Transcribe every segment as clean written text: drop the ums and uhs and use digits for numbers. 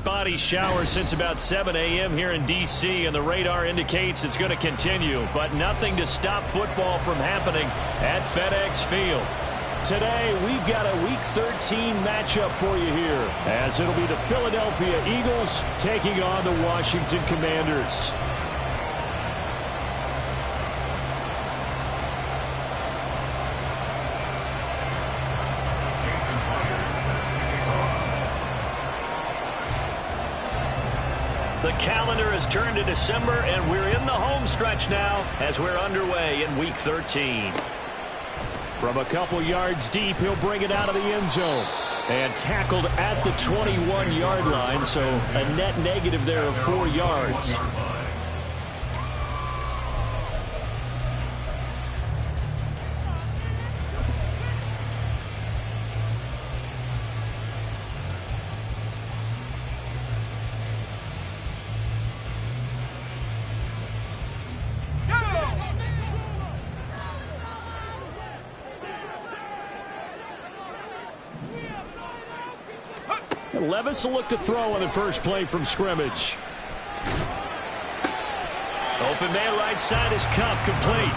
spotty shower since about 7 a.m. here in D.C., and the radar indicates it's going to continue, but nothing to stop football from happening at FedEx Field. Today, we've got a Week 13 matchup for you here, as it'll be the Philadelphia Eagles taking on the Washington Commanders. The calendar has turned to December, and we're in the home stretch now as we're underway in Week 13. From a couple yards deep, he'll bring it out of the end zone. And tackled at the 21-yard line, so a net negative there of 4 yards. Levis will look to throw on the first play from scrimmage. Open man right side is Cup, complete.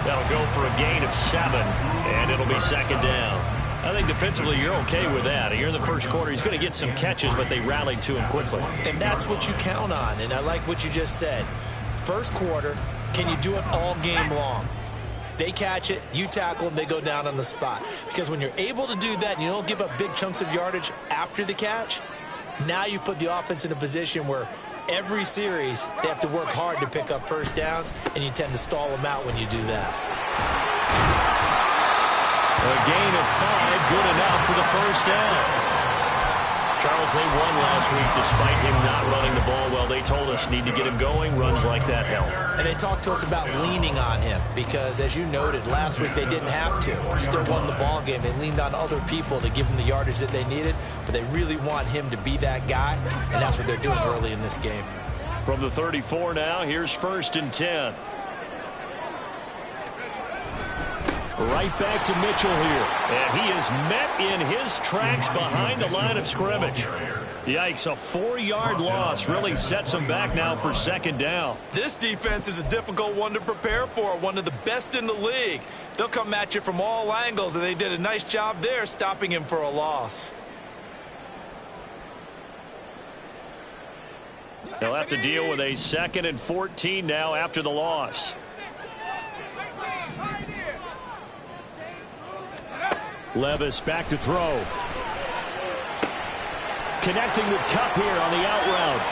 That'll go for a gain of 7, and it'll be second down. I think defensively you're okay with that. Here in the first quarter, he's going to get some catches, but they rallied to him quickly. And that's what you count on, and I like what you just said. First quarter, can you do it all game long? They catch it, you tackle them, they go down on the spot. Because when you're able to do that and you don't give up big chunks of yardage after the catch, now you put the offense in a position where every series they have to work hard to pick up first downs, and you tend to stall them out when you do that. A gain of 5, good enough for the first down. Charles, they won last week despite him not running the ball well. They told us need to get him going. Runs like that help. And they talked to us about leaning on him because, as you noted, last week they didn't have to. Still won the ball game. They leaned on other people to give them the yardage that they needed, but they really want him to be that guy, and that's what they're doing early in this game. From the 34 now, here's 1st and 10. Right back to Mitchell here. And he is met in his tracks behind the line of scrimmage. Yikes, a 4-yard loss really sets him back now for second down. This defense is a difficult one to prepare for, one of the best in the league. They'll come at you from all angles, and they did a nice job there stopping him for a loss. They'll have to deal with a 2nd and 14 now after the loss. Levis back to throw. Connecting with Cup here on the out route.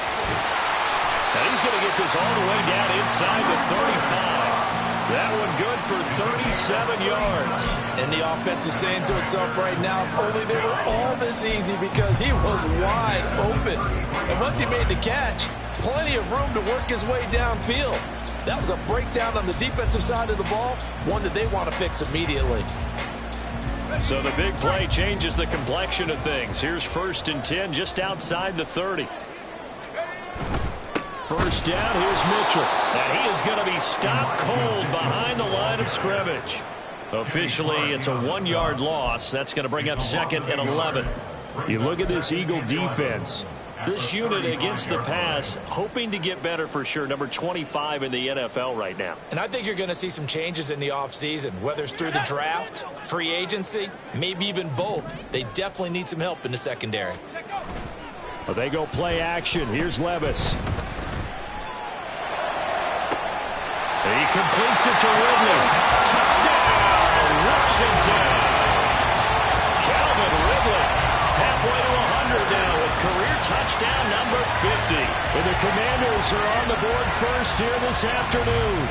And he's going to get this all the way down inside the 35. That one good for 37 yards. And the offense is saying to itself right now, only they were all this easy because he was wide open. And once he made the catch, plenty of room to work his way downfield. That was a breakdown on the defensive side of the ball, one that they want to fix immediately. So the big play changes the complexion of things. Here's 1st and 10 just outside the 30. First down, here's Mitchell. And he is going to be stopped cold behind the line of scrimmage. Officially, it's a 1-yard loss. That's going to bring up 2nd and 11. You look at this Eagle defense. This unit against the pass, hoping to get better for sure. Number 25 in the NFL right now. And I think you're going to see some changes in the offseason, whether it's through the draft, free agency, maybe even both. They definitely need some help in the secondary. Well, they go play action. Here's Levis. He completes it to Ridley. Touchdown, Washington. Calvin Ridley halfway to 100 now with career touchdown number 50. And the Commanders are on the board first here this afternoon.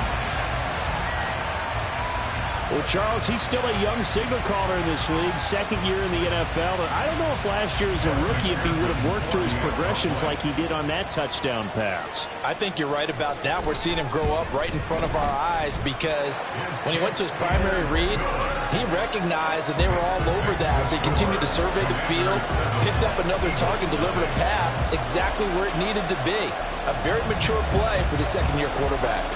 Well, Charles, he's still a young signal caller in this league, 2nd year in the NFL. But I don't know if last year as a rookie, if he would have worked through his progressions like he did on that touchdown pass. I think you're right about that. We're seeing him grow up right in front of our eyes because when he went to his primary read, he recognized that they were all over that. So he continued to survey the field, picked up another target, delivered a pass exactly where it needed to be. A very mature play for the 2nd-year quarterback.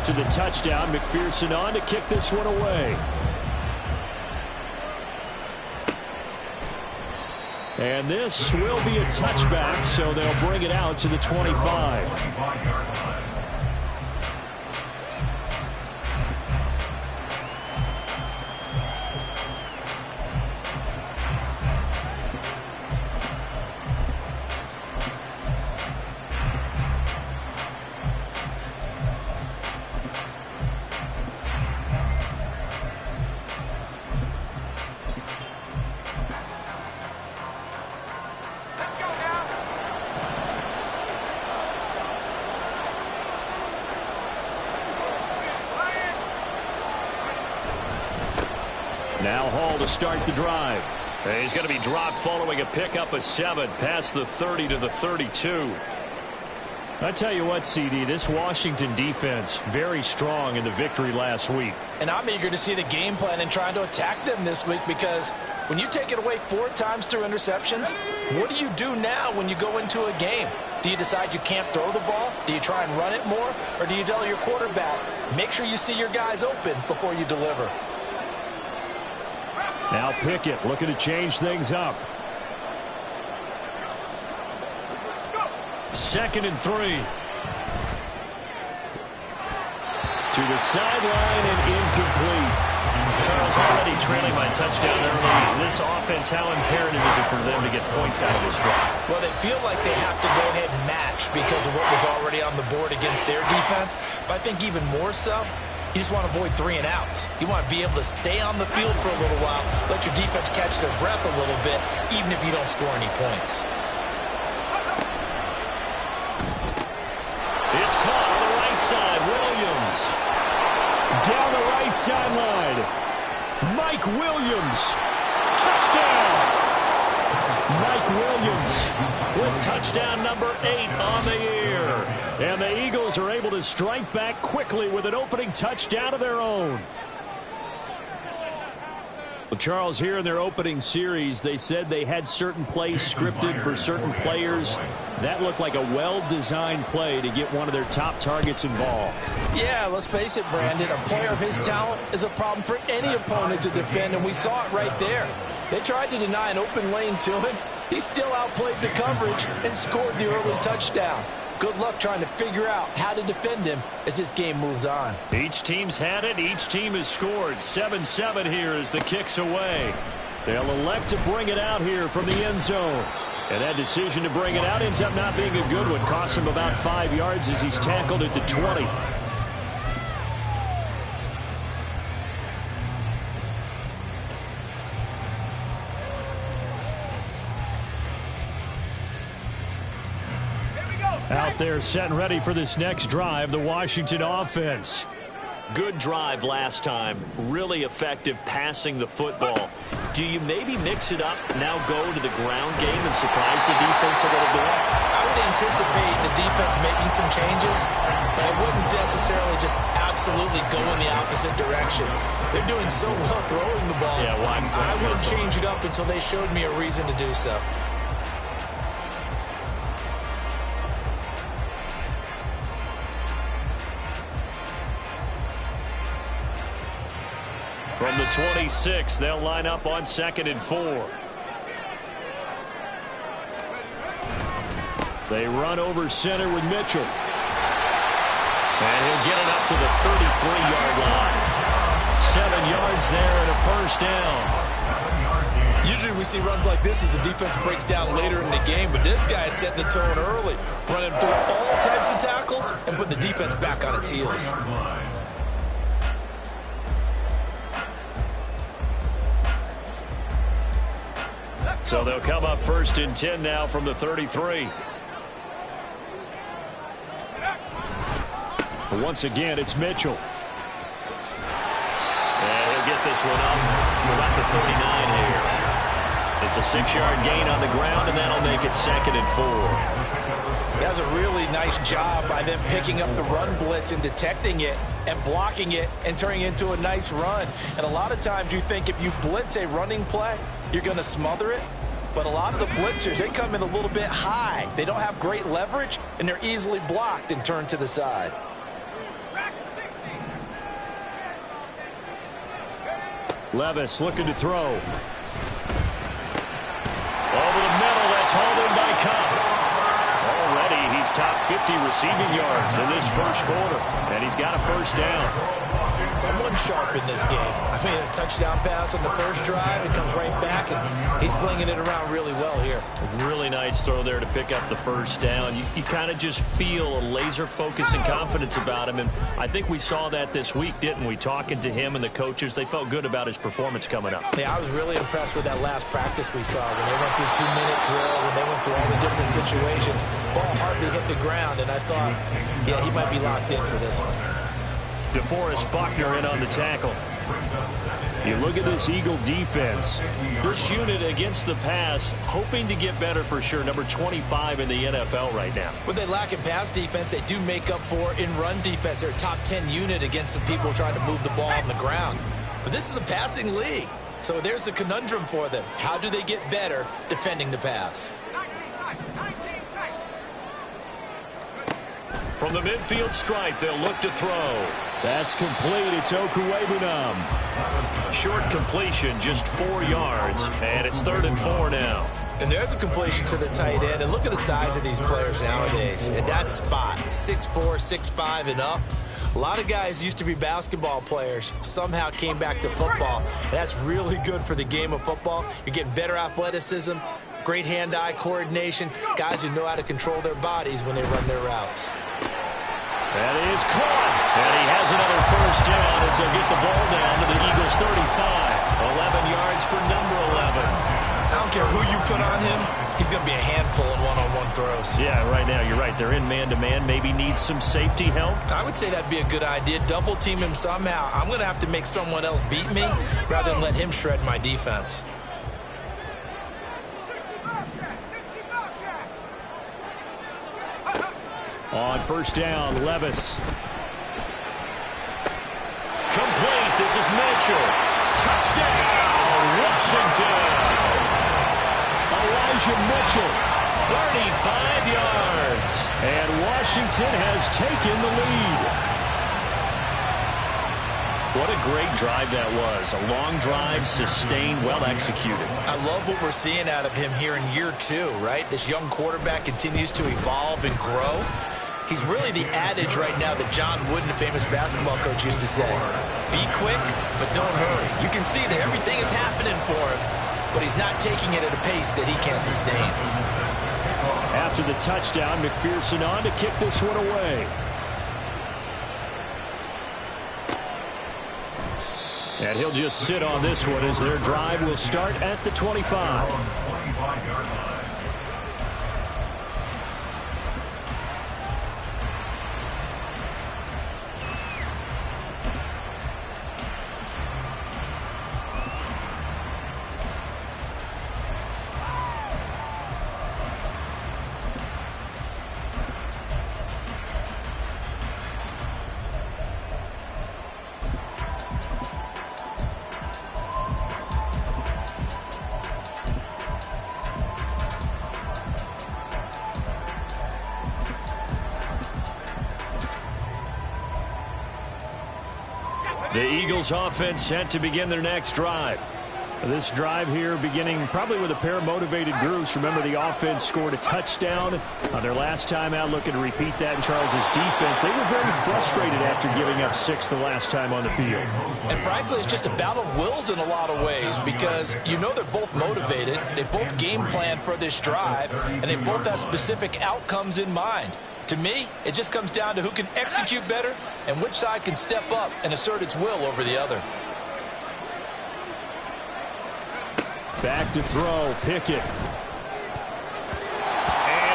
after the touchdown. McPherson on to kick this one away. And this will be a touchback, so they'll bring it out to the 25. Now Hall to start the drive. He's going to be dropped following a pickup of 7 past the 30 to the 32. I tell you what, CD, this Washington defense very strong in the victory last week. And I'm eager to see the game plan and trying to attack them this week, because when you take it away 4 times through interceptions, what do you do now when you go into a game? Do you decide you can't throw the ball? Do you try and run it more? Or do you tell your quarterback, make sure you see your guys open before you deliver? Now Pickett looking to change things up. 2nd and 3. To the sideline and incomplete. Charles already trailing by touchdown early. This offense, how imperative is it for them to get points out of this drive? Well, they feel like they have to go ahead and match because of what was already on the board against their defense. But I think even more so, you just want to avoid 3 and outs. You want to be able to stay on the field for a little while, let your defense catch their breath a little bit, even if you don't score any points. It's caught on the right side. Williams. Down the right sideline. Mike Williams. Touchdown. Mike Williams with touchdown number 8 on the year. And the Eagles are able to strike back quickly with an opening touchdown of their own. Well, Charles, here in their opening series, they said they had certain plays scripted for certain players. That looked like a well-designed play to get one of their top targets involved. Yeah, let's face it, Brandon. A player of his talent is a problem for any opponent to defend, and we saw it right there. They tried to deny an open lane to him. He still outplayed the coverage and scored the early touchdown. Good luck trying to figure out how to defend him as this game moves on. Each team's had it. Each team has scored. 7-7 here as the kick's away. They'll elect to bring it out here from the end zone. And that decision to bring it out ends up not being a good one. Cost him about 5 yards as he's tackled at the 20. Out there set and ready for this next drive, the Washington offense. Good drive last time. Really effective passing the football. Do you maybe mix it up, now go to the ground game and surprise the defense a little bit? I would anticipate the defense making some changes, but I wouldn't necessarily just absolutely go in the opposite direction. They're doing so well throwing the ball. Yeah, well, I wouldn't change it up until they showed me a reason to do so. From the 26, they'll line up on 2nd and 4. They run over center with Mitchell. And he'll get it up to the 33-yard line. 7 yards there and a first down. Usually we see runs like this as the defense breaks down later in the game, but this guy is setting the tone early, running through all types of tackles and putting the defense back on its heels. So they'll come up 1st and 10 now from the 33. But once again, it's Mitchell. And he'll get this one up to about the 39 here. It's a 6-yard gain on the ground, and that'll make it 2nd and 4. That was a really nice job by them picking up the run blitz and detecting it and blocking it and turning it into a nice run. And a lot of times you think if you blitz a running play, you're going to smother it. But a lot of the blitzers, they come in a little bit high. They don't have great leverage, and they're easily blocked and turned to the side. Levis looking to throw. Over the middle, that's hauled in by Cup. Already, he's top 50 receiving yards in this first quarter, and he's got a first down. Someone sharp in this game. I mean, a touchdown pass on the first drive and comes right back, and he's flinging it around really well here. Really nice throw there to pick up the first down. You kind of just feel a laser focus and confidence about him, and I think we saw that this week, didn't we? Talking to him and the coaches, they felt good about his performance coming up. Yeah, I was really impressed with that last practice we saw when they went through 2-minute drill, when they went through all the different situations. Ball hardly hit the ground, and I thought, yeah, he might be locked in for this one. DeForest Buckner in on the tackle. You look at this Eagle defense. This unit against the pass, hoping to get better for sure. Number 25 in the NFL right now. What they lack in pass defense, they do make up for in run defense. They're a top 10 unit against the people trying to move the ball on the ground. But this is a passing league. So there's the conundrum for them. How do they get better defending the pass? From the midfield stripe, they'll look to throw. That's complete. It's Okuwebunam. Short completion, just 4 yards, and it's 3rd and 4 now. And there's a completion to the tight end. And look at the size of these players nowadays. At that spot, 6'4", 6'5", and up. A lot of guys used to be basketball players, somehow came back to football. And that's really good for the game of football. You're getting better athleticism, great hand-eye coordination, guys who know how to control their bodies when they run their routes. That is caught. And he has another first down as they'll get the ball down to the Eagles' 35. 11 yards for number 11. I don't care who you put on him, he's going to be a handful in one-on-one throws. Yeah, right now you're right. They're in man-to-man. Maybe needs some safety help. I would say that'd be a good idea. Double team him somehow. I'm going to have to make someone else beat me rather than let him shred my defense. On first down, Levis. Complete. This is Mitchell. Touchdown, Washington. Elijah Mitchell, 35 yards. And Washington has taken the lead. What a great drive that was. A long drive, sustained, well executed. I love what we're seeing out of him here in year 2, right? This young quarterback continues to evolve and grow. He's really the adage right now that John Wooden, the famous basketball coach, used to say. Be quick, but don't hurry. You can see that everything is happening for him, but he's not taking it at a pace that he can't sustain. After the touchdown, McPherson on to kick this one away. And he'll just sit on this one as their drive will start at the 25. The Eagles offense set to begin their next drive. This drive here beginning probably with a pair of motivated groups. Remember, the offense scored a touchdown on their last time out, looking to repeat that in Charles's defense. They were very frustrated after giving up 6 the last time on the field. And frankly, it's just a battle of wills in a lot of ways because you know they're both motivated. They both game plan for this drive, and they both have specific outcomes in mind. To me, it just comes down to who can execute better and which side can step up and assert its will over the other. Back to throw, Pickett. And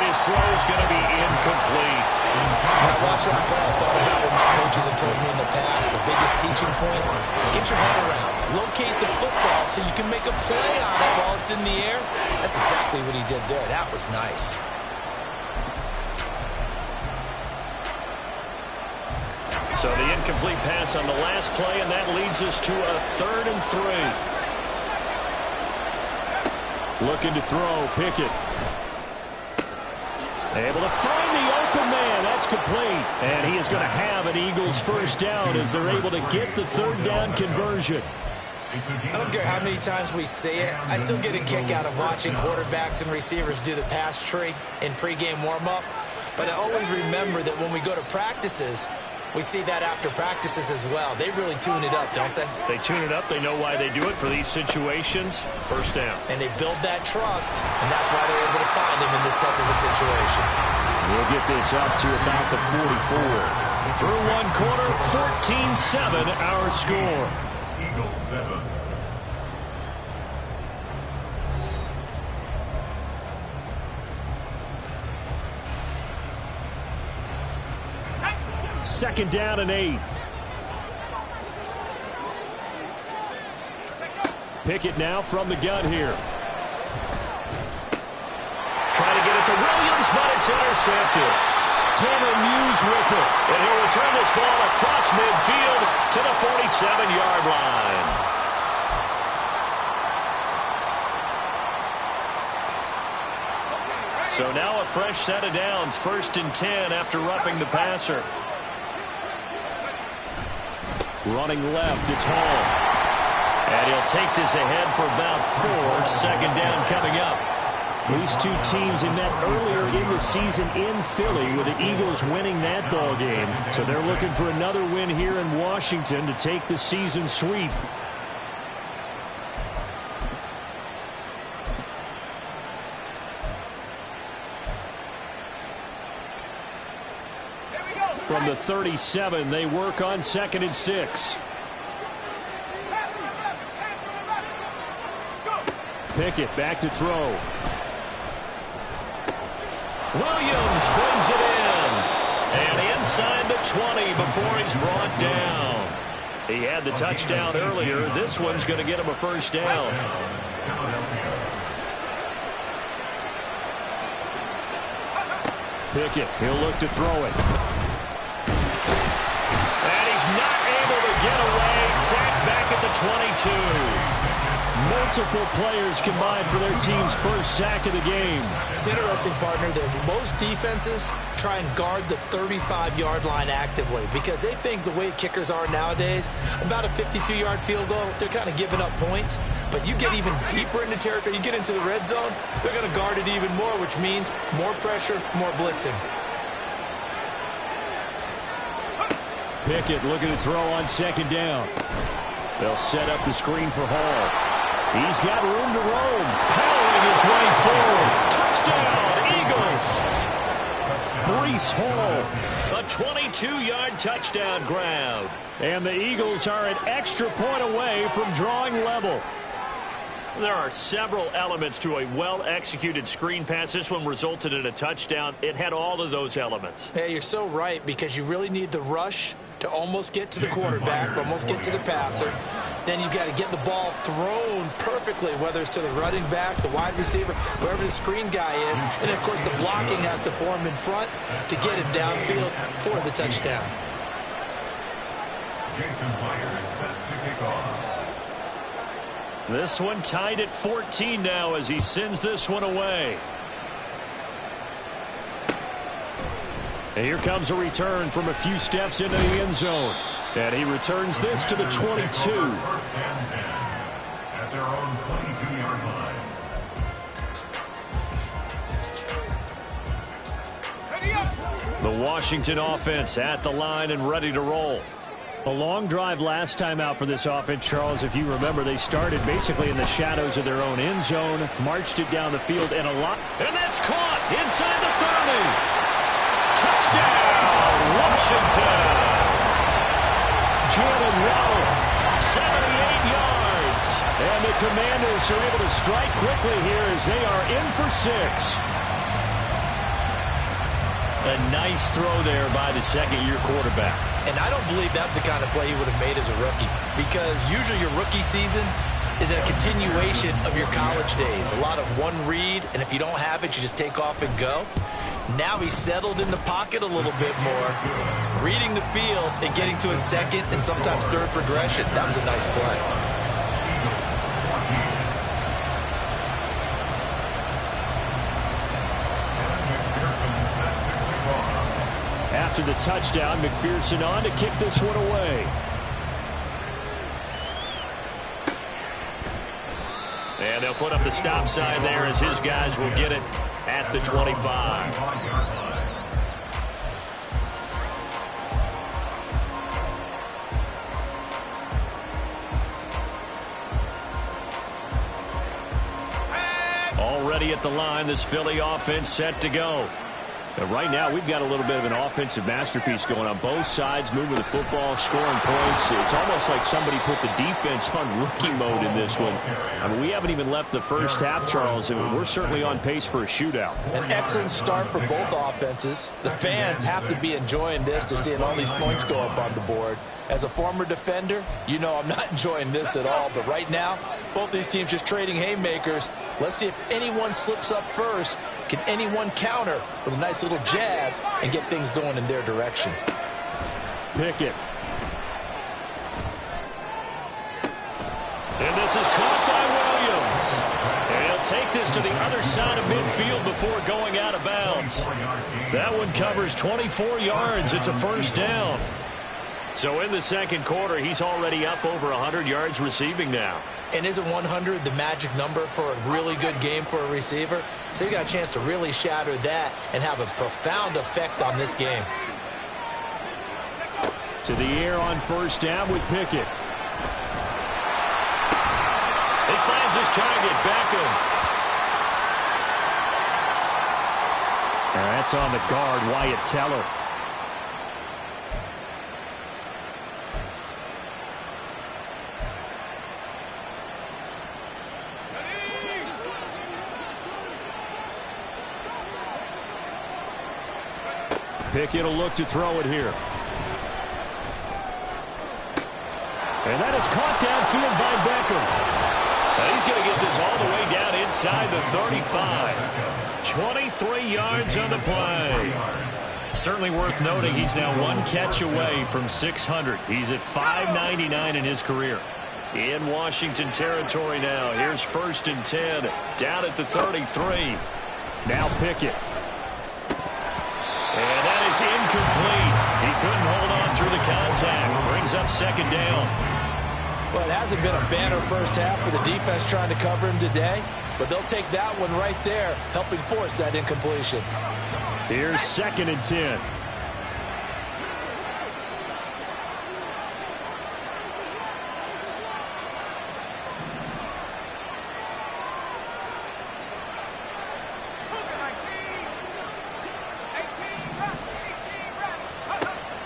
his throw's going to be incomplete. When I watched that play, I thought about what my coaches had told me in the past. The biggest teaching point, get your head around. Locate the football so you can make a play on it while it's in the air. That's exactly what he did there. That was nice. So the incomplete pass on the last play, and that leads us to a 3rd and 3. Looking to throw, Pickett. Able to find the open man. That's complete. And he is going to have an Eagles first down as they're able to get the 3rd down conversion. I don't care how many times we see it. I still get a kick out of watching quarterbacks and receivers do the pass tree in pregame warm-up. But I always remember that when we go to practices, we see that after practices as well. They really tune it up, don't they? They tune it up. They know why they do it for these situations. First down. And they build that trust, and that's why they're able to find him in this type of a situation. We'll get this up to about the 44. Through one quarter, 14-7 our score. Eagles 7. Second down and 8. Pickett now from the gun here. Trying to get it to Williams, but it's intercepted. Tanner Muse with it. And he'll return this ball across midfield to the 47-yard line. So now a fresh set of downs. 1st and 10 after roughing the passer. Running left, it's Hall. And he'll take this ahead for about 4. Second down coming up. These two teams they met earlier in the season in Philly with the Eagles winning that ball game. So they're looking for another win here in Washington to take the season sweep. From the 37, they work on 2nd and 6. Pickett back to throw. Williams brings it in. And inside the 20 before he's brought down. He had the touchdown earlier. This one's going to get him a first down. Pickett, he'll look to throw it. And he's not able to get away. Sacked back at the 22. Multiple players combined for their team's first sack of the game. It's interesting, partner, that most defenses try and guard the 35-yard line actively because they think the way kickers are nowadays, about a 52-yard field goal, they're kind of giving up points. But you get even deeper into territory, you get into the red zone, they're going to guard it even more, which means more pressure, more blitzing. Pickett looking to throw on 2nd down. They'll set up the screen for Hall. He's got room to roam. Powering his way forward. Touchdown, Eagles. Breece Hall. A 22-yard touchdown grab. And the Eagles are an extra point away from drawing level. There are several elements to a well-executed screen pass. This one resulted in a touchdown. It had all of those elements. Hey, you're so right because you really need the rush to almost get to the quarterback, almost get to the passer. Then you've got to get the ball thrown perfectly, whether it's to the running back, the wide receiver, wherever the screen guy is. And, of course, the blocking has to form in front to get him downfield for the touchdown. Jason Myers set to kick off. This one tied at 14 now as he sends this one away. And here comes a return from a few steps into the end zone. And he returns this to the 22. 1st and 10 at their own 22-yard line. The Washington offense at the line and ready to roll. A long drive last time out for this offense, Charles. If you remember, they started basically in the shadows of their own end zone, marched it down the field, and a lot. And that's caught inside the 30. Touchdown, Washington. Jalen Waddle, 78 yards. And the Commanders are able to strike quickly here as they are in for 6. A nice throw there by the second-year quarterback. And I don't believe that's the kind of play he would have made as a rookie because usually your rookie season is a continuation of your college days. A lot of one read, and if you don't have it, you just take off and go. Now he's settled in the pocket a little bit more, reading the field and getting to a second and sometimes third progression. That was a nice play. After the touchdown, McPherson on to kick this one away. And they'll put up the stop sign there as his guys will get it at the 25. Already at the line, this Philly offense set to go. And right now, we've got a little bit of an offensive masterpiece going on both sides, moving the football, scoring points. It's almost like somebody put the defense on rookie mode in this one. I mean, we haven't even left the first half, Charles, and we're certainly on pace for a shootout. An excellent start for both offenses. The fans have to be enjoying this to seeing all these points go up on the board. As a former defender, you know I'm not enjoying this at all. But right now, both these teams just trading haymakers. Let's see if anyone slips up first. Can anyone counter with a nice little jab and get things going in their direction? Pickett. And this is caught by Williams. And he'll take this to the other side of midfield before going out of bounds. That one covers 24 yards. It's a first down. So in the second quarter, he's already up over 100 yards receiving now. And isn't 100 the magic number for a really good game for a receiver? So you got a chance to really shatter that and have a profound effect on this game. To the air on first down with Pickett. He finds his target, Beckham. And that's on the guard, Wyatt Teller. Pickett will look to throw it here. And that is caught downfield by Beckham. Now he's going to get this all the way down inside the 35. 23 yards on the play. Certainly worth noting he's now one catch away from 600. He's at 599 in his career. In Washington territory now. Here's 1st and 10. Down at the 33. Now Pickett. And that is incomplete. He couldn't hold on through the contact. Brings up second down. Well, it hasn't been a banner first half for the defense trying to cover him today, but they'll take that one right there, helping force that incompletion. Here's 2nd and 10.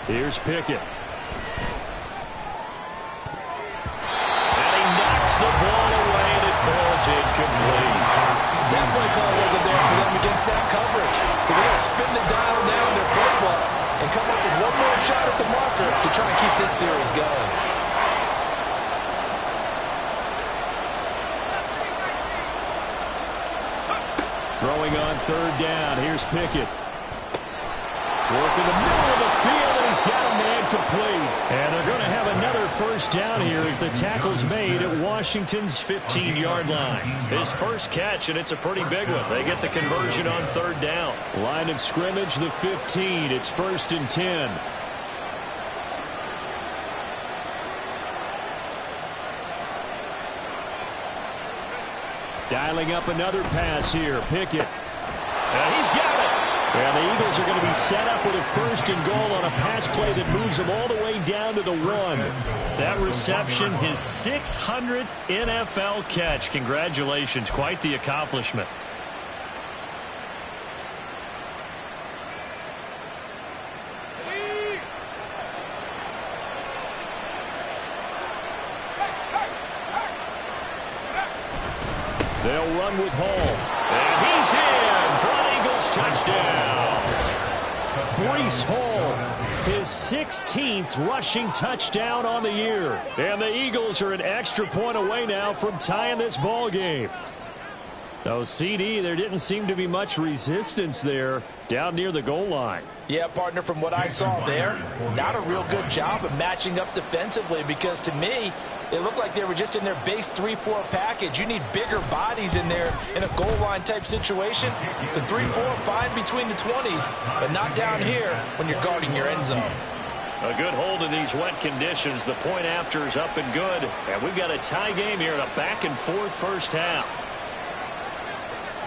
Here's Pickett. And he knocks the ball away and it falls incomplete. That play call wasn't there for them against that coverage. So they're going to spin the dial down their playbook and come up with one more shot at the marker to try and keep this series going. Throwing on 3rd down. Here's Pickett. Work in the middle of the field, and he's got a man complete. And they're going to have another first down here as the tackle's made at Washington's 15-yard line. His first catch, and it's a pretty big one. They get the conversion on 3rd down. Line of scrimmage, the 15. It's 1st and 10. Dialing up another pass here. Pickett. And he's got it. And the Eagles are going to be set up with a 1st and goal on a pass play that moves them all the way down to the 1. That reception, his 600th NFL catch. Congratulations. Quite the accomplishment. They'll run with Hall. And he's in for an Eagles touchdown. Breece Hall, his 16th rushing touchdown on the year. And the Eagles are an extra point away now from tying this ball game. Though CD, there didn't seem to be much resistance there down near the goal line. Yeah, partner, from what I saw there, not a real good job of matching up defensively because to me, it looked like they were just in their base 3-4 package. You need bigger bodies in there in a goal line type situation. The 3-4 fine between the 20s, but not down here when you're guarding your end zone. A good hold in these wet conditions. The point after is up and good. And we've got a tie game here in a back-and-forth first half.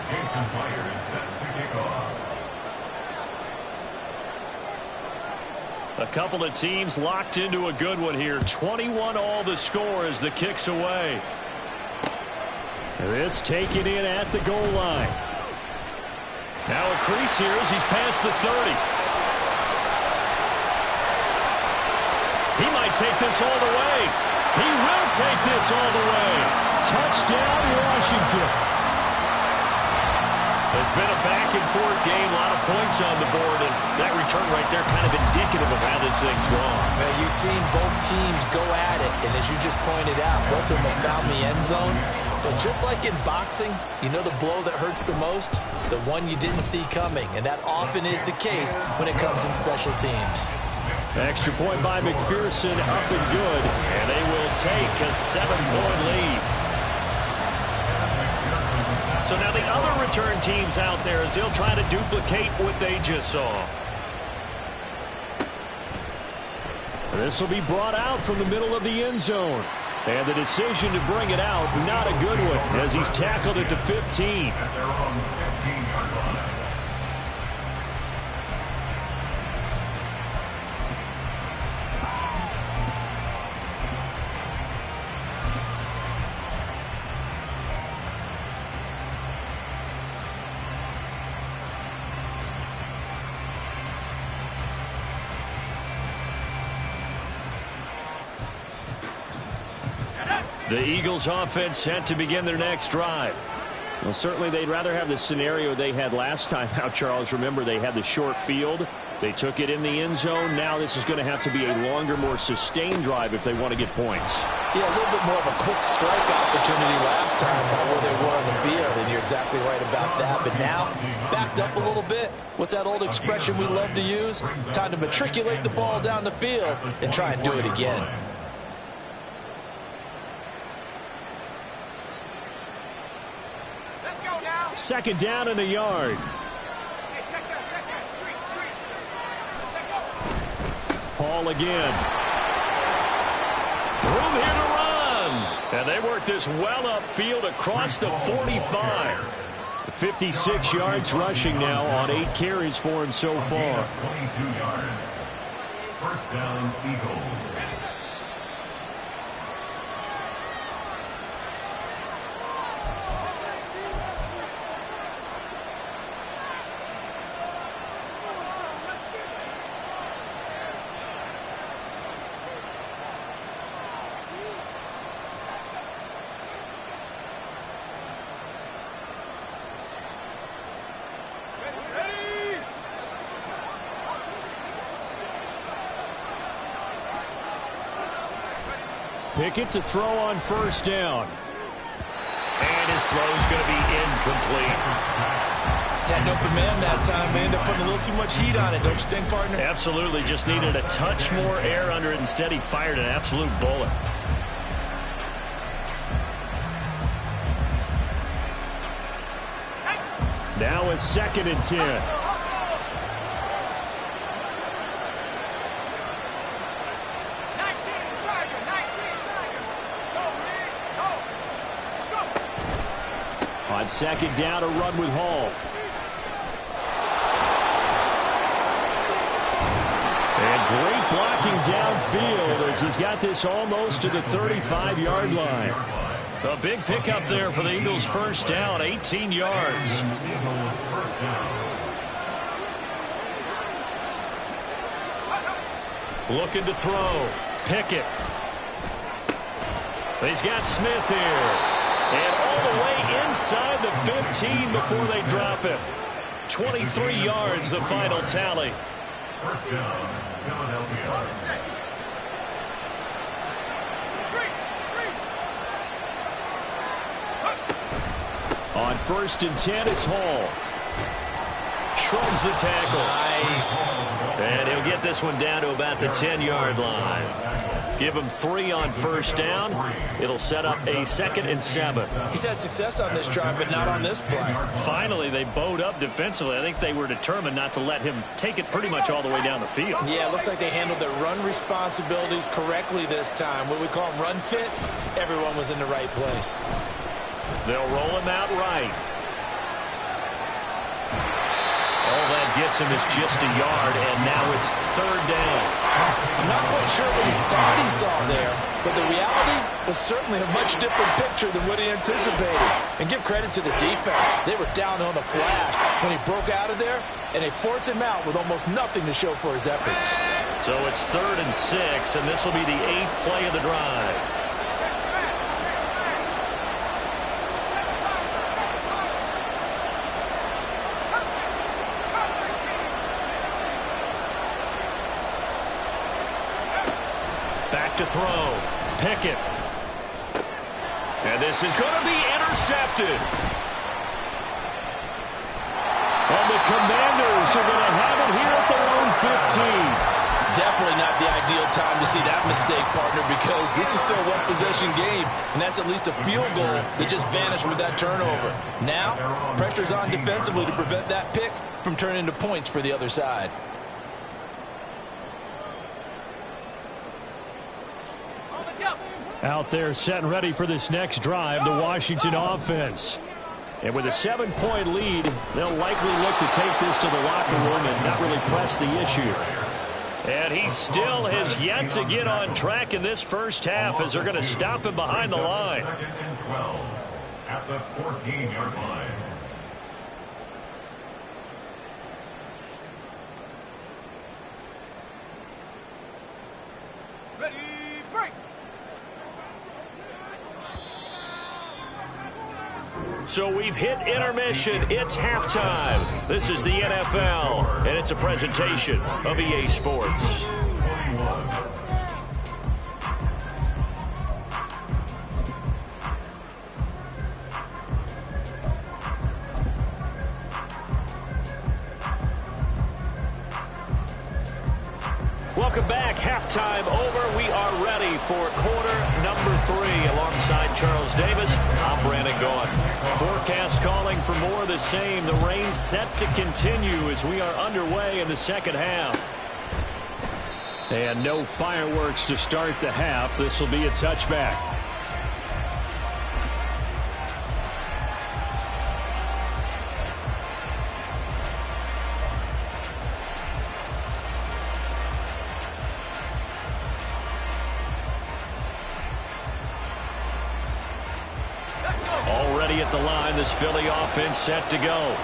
Jason Meyer is set to kick off. A couple of teams locked into a good one here. 21-all the score as the kick's away. This taken in at the goal line. Now a crease here as he's past the 30. He might take this all the way. He will take this all the way. Touchdown, Washington. It's been a back-and-forth game, a lot of points on the board, and that return right there kind of indicative of how this thing's gone. You've seen both teams go at it, and as you just pointed out, both of them have found the end zone. But just like in boxing, you know the blow that hurts the most? The one you didn't see coming, and that often is the case when it comes in special teams. Extra point by McPherson, up and good, and they will take a 7-point lead. So now the other return teams out there as they'll try to duplicate what they just saw. This will be brought out from the middle of the end zone. And the decision to bring it out, not a good one, as he's tackled at the 15. At their own 15-yard line. The Eagles offense set to begin their next drive. Well, certainly they'd rather have the scenario they had last time out, Charles. Remember, they had the short field. They took it in the end zone. Now this is going to have to be a longer, more sustained drive if they want to get points. Yeah, a little bit more of a quick strike opportunity last time by where they were on the field, and you're exactly right about that. But now, backed up a little bit. What's that old expression we love to use? Time to matriculate the ball down the field and try and do it again. Second down and a yard. Hall again. Room here to run. And they work this well upfield across the 45. 56 yards rushing now on 8 carries for him so far. 22 yards. First down, Eagles. Pickett to throw on first down. And his throw's going to be incomplete. Had an open man that time. They ended up putting a little too much heat on it, don't you think, partner? Absolutely. Just needed a touch more air under it. Instead, he fired an absolute bullet. Now a 2nd and 10. On 2nd down, a run with Hall. And great blocking downfield as he's got this almost to the 35-yard line. A big pickup there for the Eagles' first down, 18 yards. Looking to throw. Pickett. He's got Smith here. And all the way inside the 15 before they drop it. 23 yards, the final tally. First down, Philadelphia. On 1st and 10, it's Hall. Shrugs the tackle. Nice. And he'll get this one down to about the 10-yard line. Give him 3 on first down. It'll set up a 2nd and 7. He's had success on this drive, but not on this play. Finally, they bowed up defensively. I think they were determined not to let him take it pretty much all the way down the field. Yeah, it looks like they handled their run responsibilities correctly this time. What we call them run fits, everyone was in the right place. They'll roll him out right. All that gets him is just a yard, and now it's 3rd down. I'm not quite sure what he thought he saw there, but the reality was certainly a much different picture than what he anticipated. And give credit to the defense. They were down on the flash when he broke out of there, and they forced him out with almost nothing to show for his efforts. So it's 3rd and 6, and this will be the 8th play of the drive. To throw. Pickett. And this is going to be intercepted. And the Commanders are going to have it here at their own 15. Definitely not the ideal time to see that mistake, partner, because this is still a one-possession game, and that's at least a field goal that just vanished with that turnover. Now, pressure's on defensively to prevent that pick from turning into points for the other side. Out there set and ready for this next drive, the Washington offense. And with a 7-point lead, they'll likely look to take this to the locker room and not really press the issue. And he still has yet to get on track in this first half as they're going to stop him behind the line. 2nd and 12 at the 14-yard line. So we've hit intermission. It's halftime. This is the NFL, and it's a presentation of EA Sports. Welcome back. Halftime over. We are ready for quarter number 3. Alongside Charles Davis, I'm Brandon Gaudin. Forecast calling for more of the same. The rain set to continue as we are underway in the second half. And no fireworks to start the half. This will be a touchback. Already at the line, this Philly offense set to go.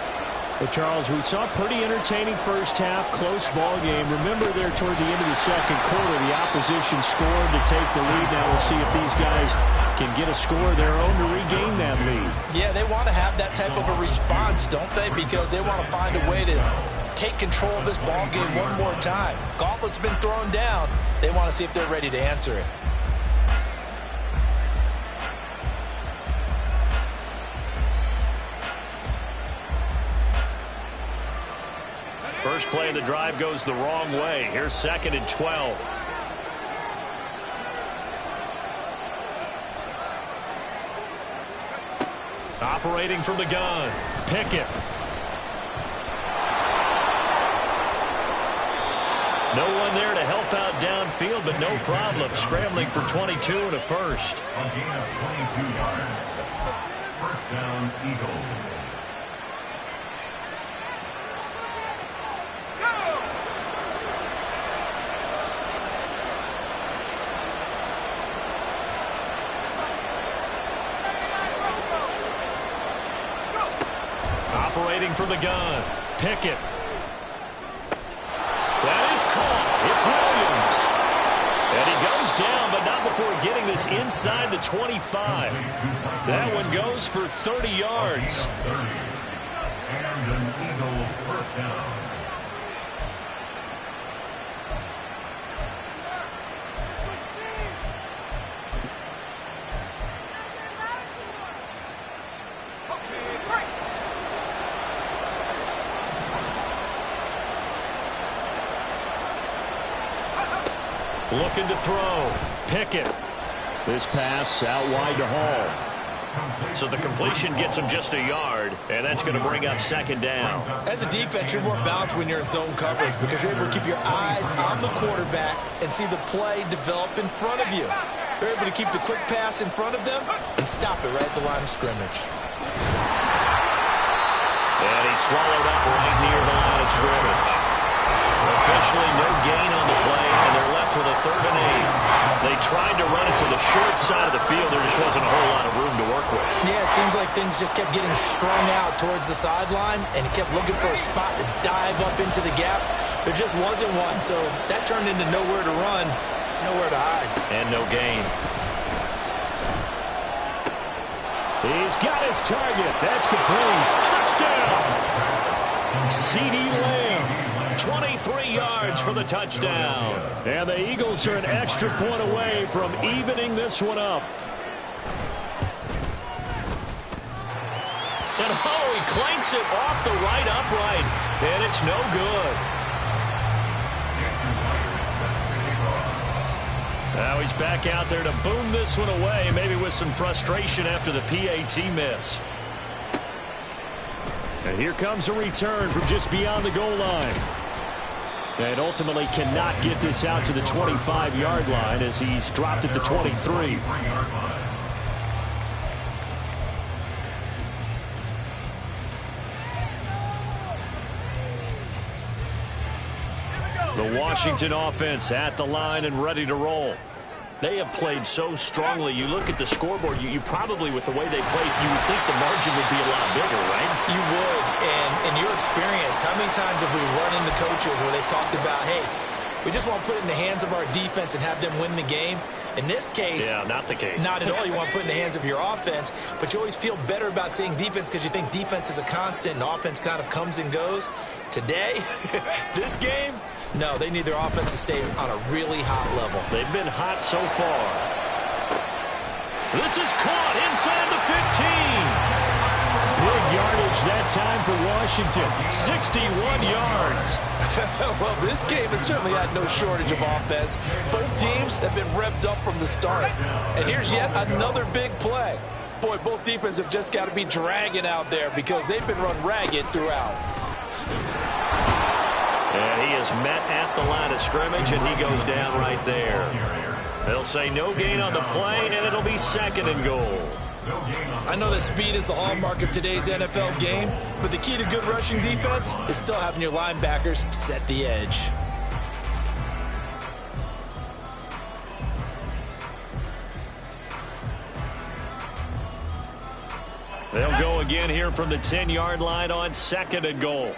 Well, Charles, we saw a pretty entertaining first half, close ball game. Remember there toward the end of the second quarter, the opposition scored to take the lead. Now we'll see if these guys can get a score of their own to regain that lead. Yeah, they want to have that type of a response, don't they? Because they want to find a way to take control of this ball game one more time. Gauntlet's been thrown down. They want to see if they're ready to answer it. First play of the drive goes the wrong way. Here's 2nd and 12. Operating from the gun. Pickett. No one there to help out downfield, but no problem. Scrambling for 22 and a first. A gain of 22 yards. First down, Eagles. Operating from the gun. Pickett. That is caught. It's Williams. And he goes down, but not before getting this inside the 25. That one goes for 30 yards. And an Eagle first down. Looking to throw. Pickett. This pass out wide to Hall. So the completion gets him just a yard, and that's going to bring up second down. As a defense, you're more balanced when you're in zone coverage because you're able to keep your eyes on the quarterback and see the play develop in front of you. You're able to keep the quick pass in front of them and stop it right at the line of scrimmage. And he's swallowed up right near the line of scrimmage. Officially no gain on the play, and they're left with a 3rd and 8. They tried to run it to the short side of the field. There just wasn't a whole lot of room to work with. Yeah, it seems like things just kept getting strung out towards the sideline, and he kept looking for a spot to dive up into the gap. There just wasn't one, so that turned into nowhere to run, nowhere to hide. And no gain. He's got his target. That's complete. Touchdown! C.D. Lamb, 23 yards for the touchdown. And the Eagles are an extra point away from evening this one up. And oh, he clanks it off the right upright, and it's no good. Now he's back out there to boom this one away, maybe with some frustration after the PAT miss. And here comes a return from just beyond the goal line. And ultimately cannot get this out to the 25-yard line as he's dropped at the 23. The Washington offense at the line and ready to roll. They have played so strongly. You look at the scoreboard, you probably, with the way they played, you would think the margin would be a lot bigger, right? You would, and in your experience, how many times have we run into coaches where they've talked about, hey, we just want to put it in the hands of our defense and have them win the game? In this case, yeah, not the case. Not at all. You want to put it in the hands of your offense, but you always feel better about seeing defense because you think defense is a constant and offense kind of comes and goes. Today, this game, no, they need their offense to stay on a really hot level. They've been hot so far. This is caught inside the 15. Big yardage that time for Washington. 61 yards. Well, this game has certainly had no shortage of offense. Both teams have been revved up from the start. And here's yet another big play. Boy, both defenses have just got to be dragging out there because they've been run ragged throughout. And he is met at the line of scrimmage, and he goes down right there. They'll say no gain on the play, and it'll be 2nd and goal. I know that speed is the hallmark of today's NFL game, but the key to good rushing defense is still having your linebackers set the edge. They'll go again here from the 10-yard line on 2nd and goal.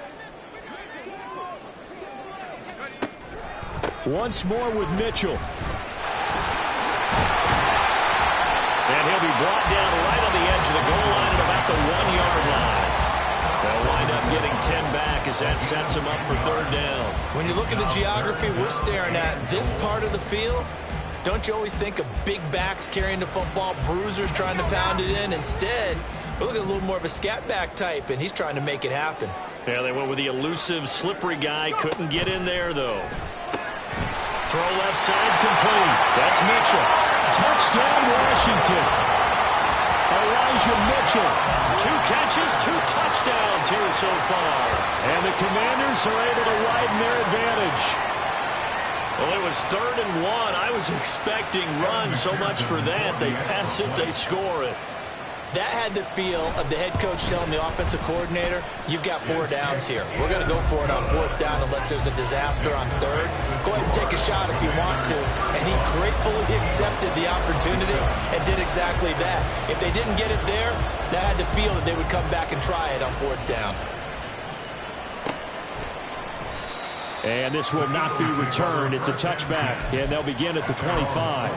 Once more with Mitchell. And he'll be brought down right on the edge of the goal line at about the 1-yard line. They'll wind up getting 10 back as that sets him up for 3rd down. When you look at the geography we're staring at, this part of the field, don't you always think of big backs carrying the football, bruisers trying to pound it in? Instead, we're looking at a little more of a scat back type, and he's trying to make it happen. Yeah, they went with the elusive, slippery guy. Couldn't get in there, though. Throw left side complete. That's Mitchell. Touchdown, Washington. Elijah Mitchell. 2 catches, 2 touchdowns here so far. And the Commanders are able to widen their advantage. Well, it was 3rd and 1. I was expecting run so much for that. They pass it, they score it. That had the feel of the head coach telling the offensive coordinator, you've got 4 downs here. We're going to go for it on 4th down unless there's a disaster on 3rd. Go ahead and take a shot if you want to. And he gratefully accepted the opportunity and did exactly that. If they didn't get it there, that had the feel that they would come back and try it on 4th down. And this will not be returned. It's a touchback, and they'll begin at the 25.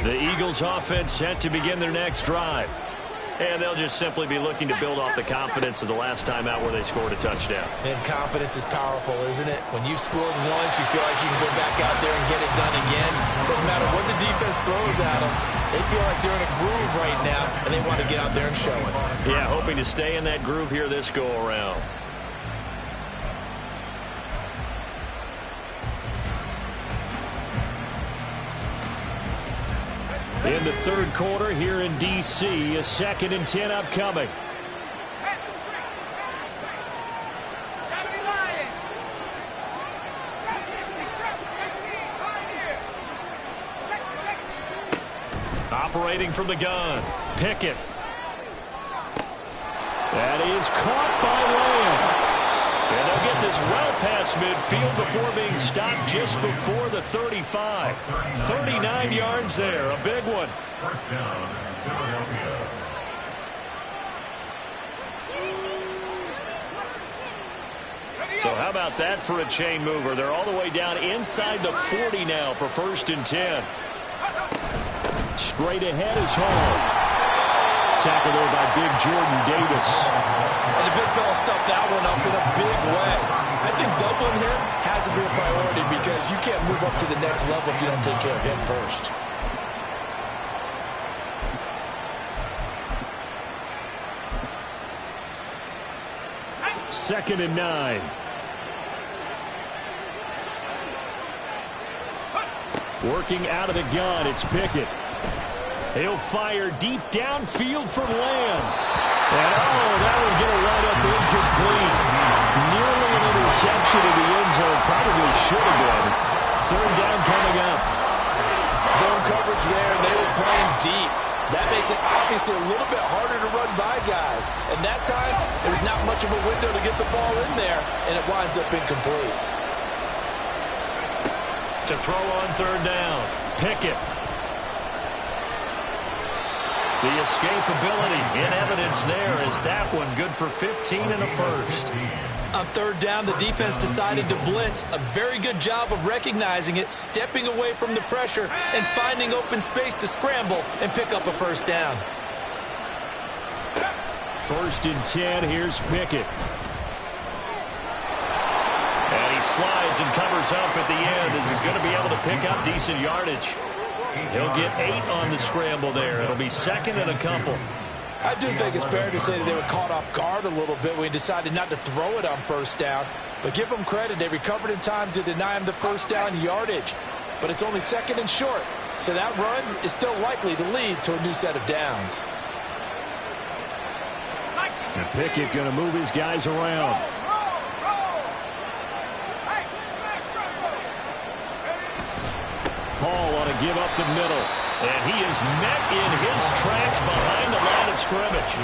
The Eagles offense set to begin their next drive. And they'll just simply be looking to build off the confidence of the last time out where they scored a touchdown. And confidence is powerful, isn't it? When you've scored once, you feel like you can go back out there and get it done again. Doesn't matter what the defense throws at them. They feel like they're in a groove right now, and they want to get out there and show it. Yeah, hoping to stay in that groove here this go-around. In the third quarter here in D.C., a 2nd and 10 upcoming. Operating from the gun, Pickett. That is caught by Lamb. And they'll get this well past midfield before being stopped just before the 35. 39 yards there, a big one. First down, Philadelphia. So how about that for a chain mover? They're all the way down inside the 40 now for 1st and 10. Straight ahead is Hall. Tackle there by big Jordan Davis. And the big fella stuffed that one up in a big way. I think doubling him has to be a priority because you can't move up to the next level if you don't take care of him first. Second and 9. Working out of the gun, it's Pickett. He'll fire deep downfield from Lamb. And that one's going to wind up incomplete. Nearly an interception in the end zone. Probably should have been. Third down coming up. Zone coverage there, and they were playing deep. That makes it obviously a little bit harder to run by guys. And that time, there was not much of a window to get the ball in there, and it winds up incomplete. To throw on third down, Pickett. The escapability in evidence there is that one good for 15 and a first. On third down, the defense decided to blitz. A very good job of recognizing it, stepping away from the pressure, and finding open space to scramble and pick up a first down. 1st and 10, here's Pickett. And he slides and covers up at the end as he's going to be able to pick up decent yardage. He'll get 8 on the scramble there. It'll be 2nd and a couple. I do think it's fair to say that they were caught off guard a little bit when he decided not to throw it on first down. But give them credit. They recovered in time to deny him the first down yardage. But it's only 2nd and short. So that run is still likely to lead to a new set of downs. And Pickett going to move his guys around. Hall ought to give up the middle. And he is met in his tracks behind the line of scrimmage.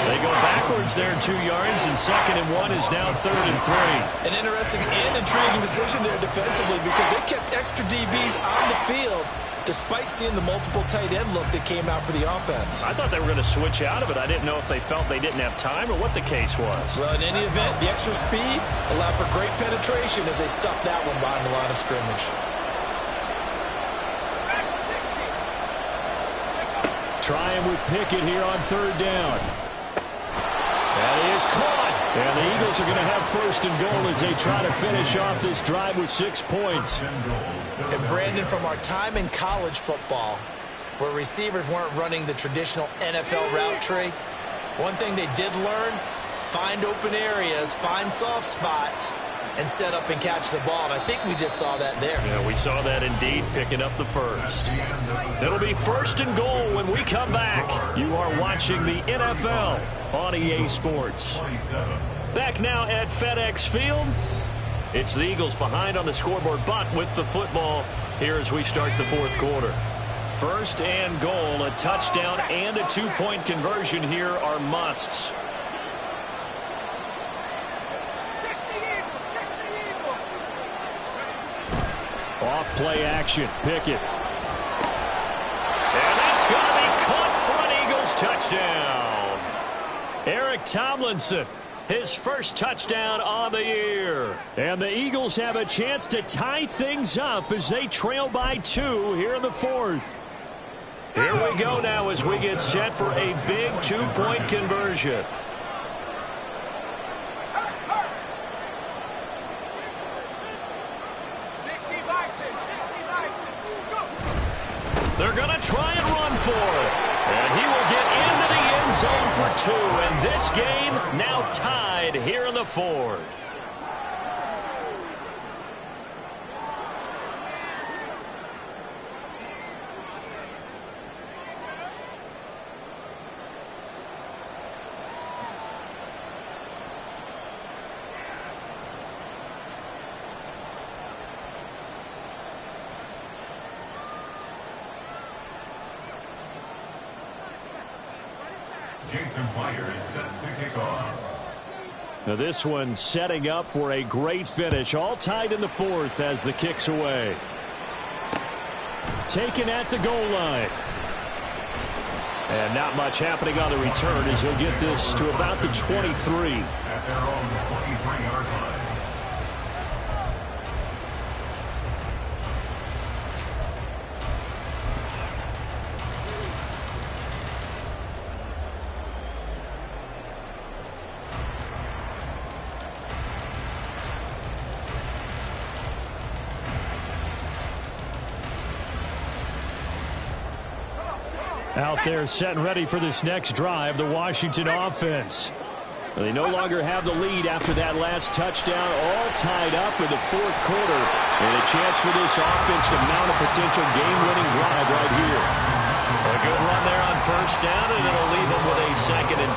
They go backwards there 2 yards, and 2nd and 1 is now 3rd and 3. An interesting and intriguing decision there defensively because they kept extra DBs on the field despite seeing the multiple tight end look that came out for the offense. I thought they were going to switch out of it. I didn't know if they felt they didn't have time or what the case was. Well, in any event, the extra speed allowed for great penetration as they stuffed that one behind the line of scrimmage. Trying with Pickett here on third down. That is caught. And the Eagles are going to have 1st and goal as they try to finish off this drive with 6 points. And Brandon, from our time in college football, where receivers weren't running the traditional NFL route tree, one thing they did learn, find open areas, find soft spots, and set up and catch the ball. And I think we just saw that there. Yeah, we saw that indeed, picking up the first. It'll be 1st and goal when we come back. You are watching the NFL on EA Sports. Back now at FedEx Field. It's the Eagles behind on the scoreboard, but with the football here as we start the 4th quarter. 1st and goal, a touchdown and a 2-point conversion here are musts. Off play action, Pickett. And that's going to be caught for an Eagles touchdown. Eric Tomlinson, his first touchdown on the year. And the Eagles have a chance to tie things up as they trail by 2 here in the 4th. Here we go now as we get set for a big two-point conversion. They're going to try and run for it. And he will get into the end zone for 2. And this game now tied here in the 4th. Jason Myers is set to kick off. Now this one setting up for a great finish. All tied in the 4th as the kick's away. Taken at the goal line. And not much happening on the return as he'll get this to about the 23. At their own 23-yard line. Out there set and ready for this next drive, the Washington offense. They no longer have the lead after that last touchdown, all tied up in the 4th quarter. And a chance for this offense to mount a potential game-winning drive right here. A good run there on 1st down, and it'll leave them with a 2nd and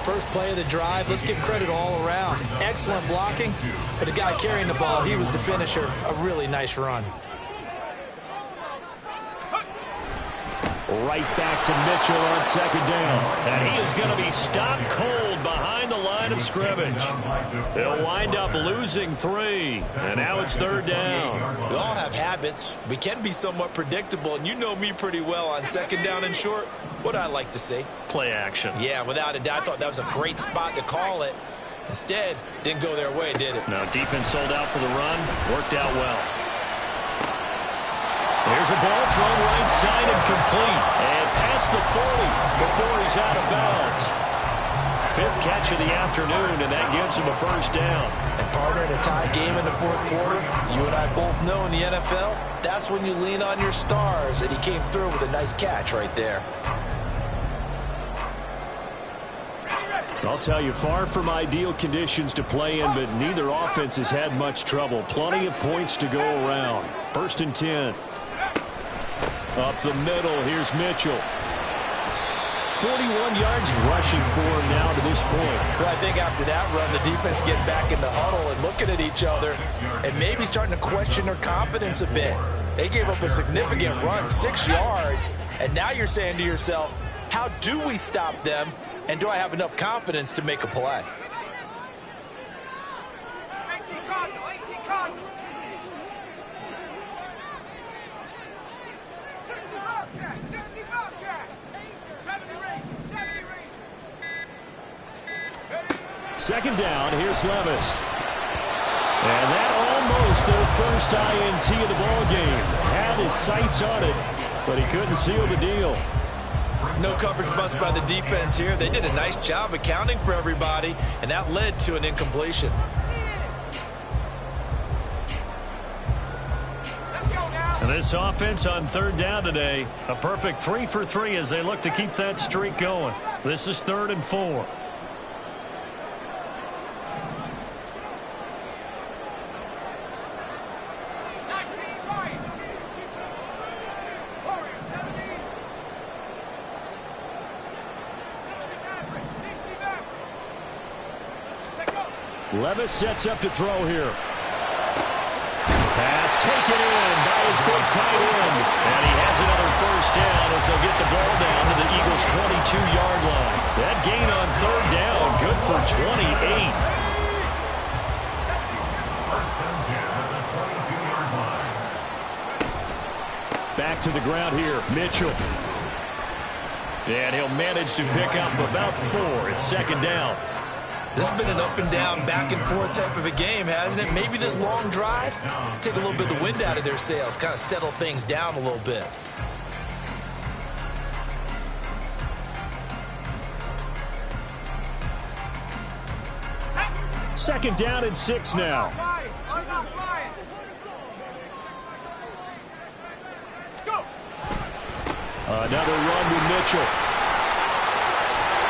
2. First play of the drive, let's give credit all around. Excellent blocking, but the guy carrying the ball, he was the finisher. A really nice run. Right back to Mitchell on 2nd down. And he is going to be stopped cold behind the line of scrimmage. They'll wind up losing 3. And now it's 3rd down. We all have habits. We can be somewhat predictable, and you know me pretty well on 2nd down and short. What I like to say? Play action. Yeah, without a doubt. I thought that was a great spot to call it. Instead, didn't go their way, did it? No, defense sold out for the run. Worked out well. There's a ball thrown right side and complete. And past the 40 before he's out of bounds. 5th catch of the afternoon, and that gives him a 1st down. And partner, in a tie game in the 4th quarter, you and I both know in the NFL, that's when you lean on your stars. And he came through with a nice catch right there. I'll tell you, far from ideal conditions to play in, but neither offense has had much trouble. Plenty of points to go around. 1st and 10. Up the middle, here's Mitchell. 41 yards rushing for him now to this point. Well, I think after that run, the defense getting back in the huddle and looking at each other and maybe starting to question their confidence a bit. They gave up a significant run, 6 yards, and now you're saying to yourself, how do we stop them, and do I have enough confidence to make a play? Second down, here's Levis. And that almost their first INT of the ball game. Had his sights on it, but he couldn't seal the deal. No coverage bust by the defense here. They did a nice job accounting for everybody, and that led to an incompletion. And this offense on 3rd down today, a perfect 3 for 3 as they look to keep that streak going. This is 3rd and 4. Levis sets up to throw here. Pass taken in by his big tight end. And he has another 1st down as they'll get the ball down to the Eagles' 22-yard line. That gain on 3rd down, good for 28. Back to the ground here, Mitchell. And he'll manage to pick up about 4. It's 2nd down. This has been an up and down, back and forth type of a game, hasn't it? Maybe this long drive, take a little bit of the wind out of their sails, kind of settle things down a little bit. Second down and 6 now. Another run with Mitchell.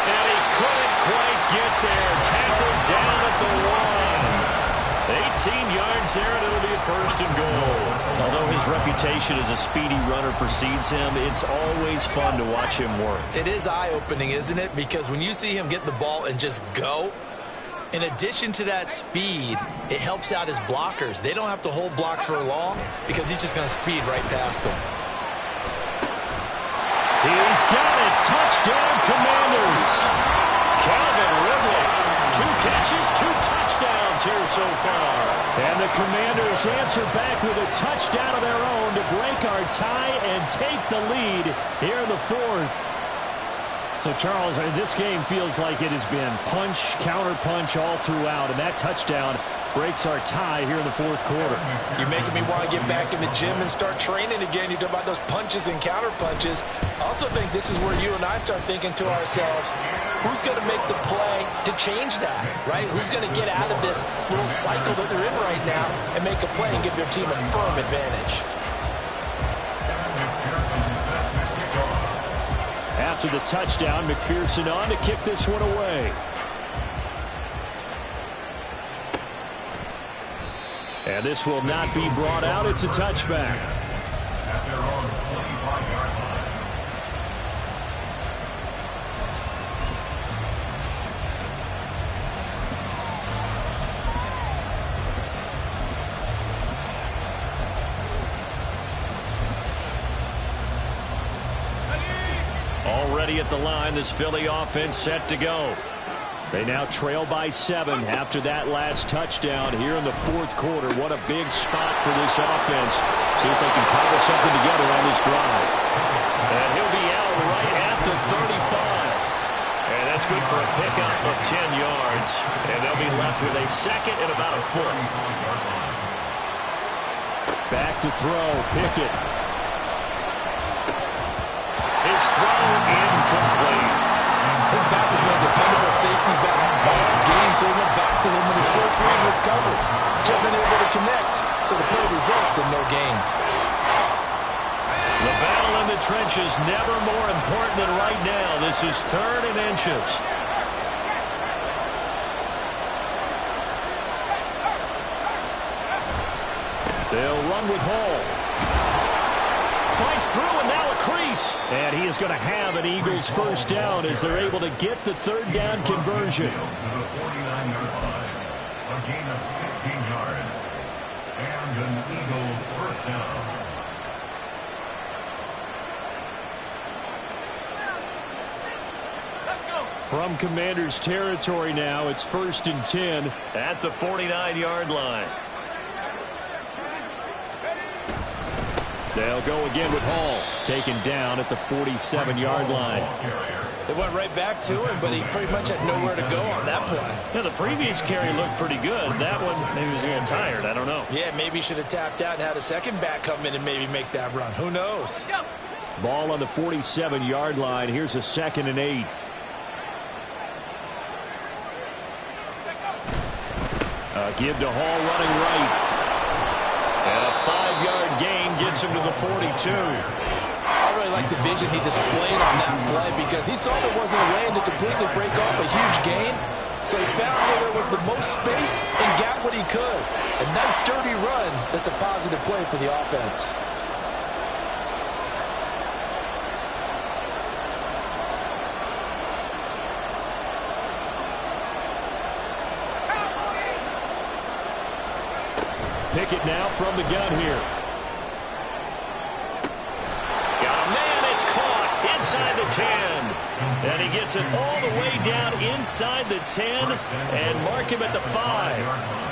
And he couldn't quite get there. Tackled down at the 1. 18 yards there, and it'll be a first and goal. Although his reputation as a speedy runner precedes him, it's always fun to watch him work. It is eye-opening, isn't it? Because when you see him get the ball and just go, in addition to that speed, it helps out his blockers. They don't have to hold blocks for long because he's just going to speed right past them. He's got it. Touchdown, Commanders. Calvin Ridley. 2 catches, 2 touchdowns here so far. And the Commanders answer back with a touchdown of their own to break our tie and take the lead here in the 4th. So, Charles, this game feels like it has been punch, counter-punch all throughout, and that touchdown breaks our tie here in the 4th quarter. You're making me want to get back in the gym and start training again. You talk about those punches and counter-punches. I also think this is where you and I start thinking to ourselves, who's going to make the play to change that, right? Who's going to get out of this little cycle that they're in right now and make a play and give their team a firm advantage? After the touchdown, McPherson on to kick this one away. And this will not be brought out. It's a touchback. At their own 25-yard line. Already at the line, this Philly offense set to go. They now trail by 7 after that last touchdown here in the 4th quarter. What a big spot for this offense. See if they can cobble something together on this drive. And he'll be out right at the 35. And that's good for a pickup of 10 yards. And they'll be left with a second and about a foot. Back to throw. Pickett. His throw incomplete. His back has been a dependable safety back all game, so he went back to him when his first read was covered. Just unable to connect, so the play results in no gain. The battle in the trenches never more important than right now. This is 3rd and inches. They'll run with Hall. Fights through and now a crease. And he is going to have an Eagles first down as they're able to get the 3rd down conversion. To the 49-yard line. A gain of 16 yards. And an Eagle first down. From Commanders territory now, it's 1st and 10 at the 49-yard line. They'll go again with Hall, taken down at the 47-yard line. They went right back to him, but he pretty much had nowhere to go on that play. Yeah, the previous carry looked pretty good. That one, maybe he was getting tired. I don't know. Yeah, maybe he should have tapped out and had a second back come in and maybe make that run. Who knows? Ball on the 47-yard line. Here's a 2nd and 8. Give to Hall running right. And a 5-yard gain gets him to the 42. I really like the vision he displayed on that play because he saw there wasn't a lane to completely break off a huge gain. So he found where there was the most space and got what he could. A nice, dirty run that's a positive play for the offense. Pickett now from the gun here. Got a man, it's caught inside the 10. And he gets it all the way down inside the 10 and mark him at the 5.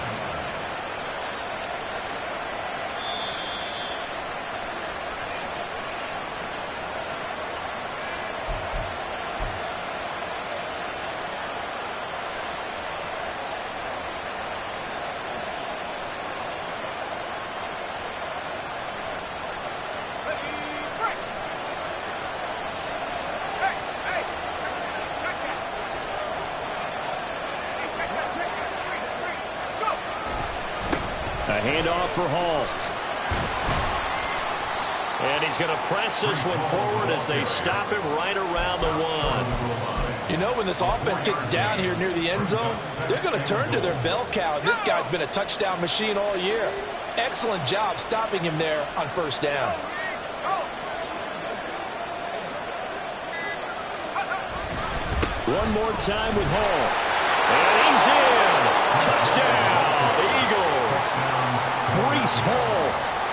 A handoff for Hall. And he's going to press this one forward as they stop him right around the 1. You know, when this offense gets down here near the end zone, they're going to turn to their bell cow. And this guy's been a touchdown machine all year. Excellent job stopping him there on first down. One more time with Hall. And he's in. Touchdown, Eagles. Breece Hall.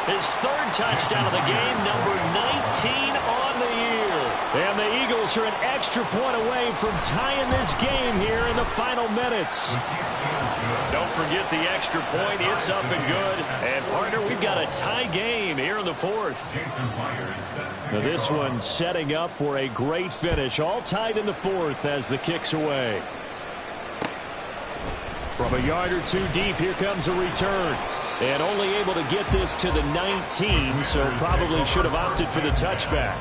His third touchdown of the game, number 19 on the year. And the Eagles are an extra point away from tying this game here in the final minutes. Don't forget the extra point. It's up and good. And, partner, we've got a tie game here in the fourth. Now this one setting up for a great finish. All tied in the fourth as the kick's away. From a yard or two deep, here comes a return. And only able to get this to the 19, so probably should have opted for the touchback.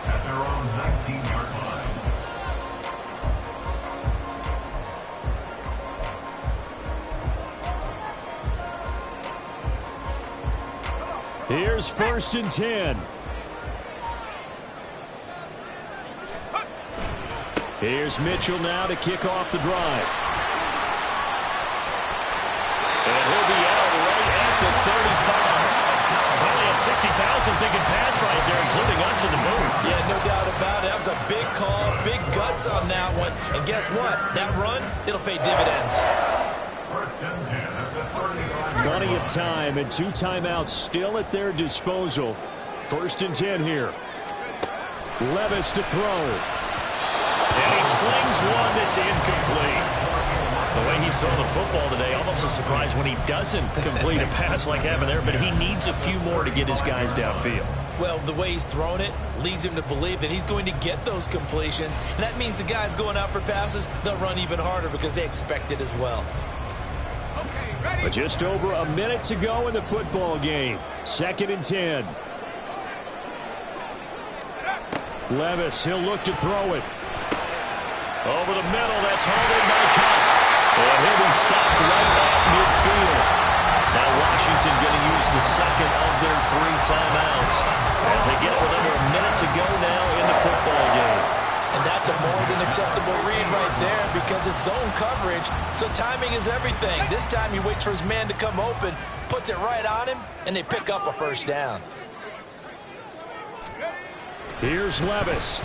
At their own 19-yard line. Here's 1st and 10. Here's Mitchell now to kick off the drive. And he'll be out right at the 35. Probably at 60,000 thinking pass right there, including us in the booth. Yeah, no doubt about it. That was a big call, big guts on that one. And guess what? That run, it'll pay dividends. 1st and 10 at the 30-yard line. Plenty of time and 2 timeouts still at their disposal. 1st and 10 here. Levis to throw. And he slings one that's incomplete. The way he's throwing the football today, almost a surprise when he doesn't complete a pass like happened there, but he needs a few more to get his guys downfield. Well, the way he's thrown it leads him to believe that he's going to get those completions, and that means the guys going out for passes, they'll run even harder because they expect it as well. But just over a minute to go in the football game. 2nd and 10. Levis, he'll look to throw it. Over the middle, that's hauled in by Cup. And he'll be stopped right at midfield. Now Washington going to use the second of their 3 timeouts as they get it with under a minute to go now in the football game. And that's a more than acceptable read right there because it's zone coverage, so timing is everything. This time he waits for his man to come open, puts it right on him, and they pick up a first down. Here's Levis.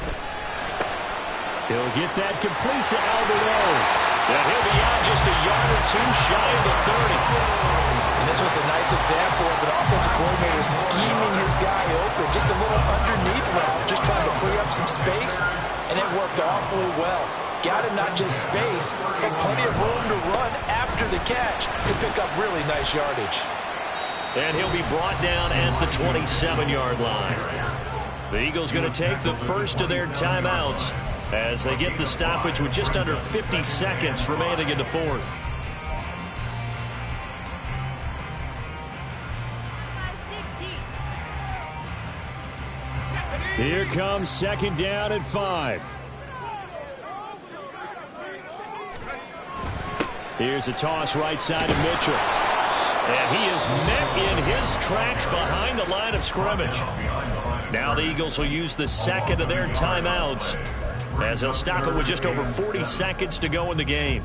He'll get that complete to Alberto. And he'll be out just a yard or 2 shy of the 30. And this was a nice example of an offensive coordinator scheming his guy open. Just a little underneath route, just trying to free up some space, and it worked awfully well. Got him not just space, but plenty of room to run after the catch to pick up really nice yardage. And he'll be brought down at the 27-yard line. The Eagles going to take the first of their timeouts as they get the stoppage with just under 50 seconds remaining in the fourth. Here comes 2nd down and 5. Here's a toss right side to Mitchell. And he is met in his tracks behind the line of scrimmage. Now the Eagles will use the second of their timeouts as they'll stop it with just over 40 seconds to go in the game.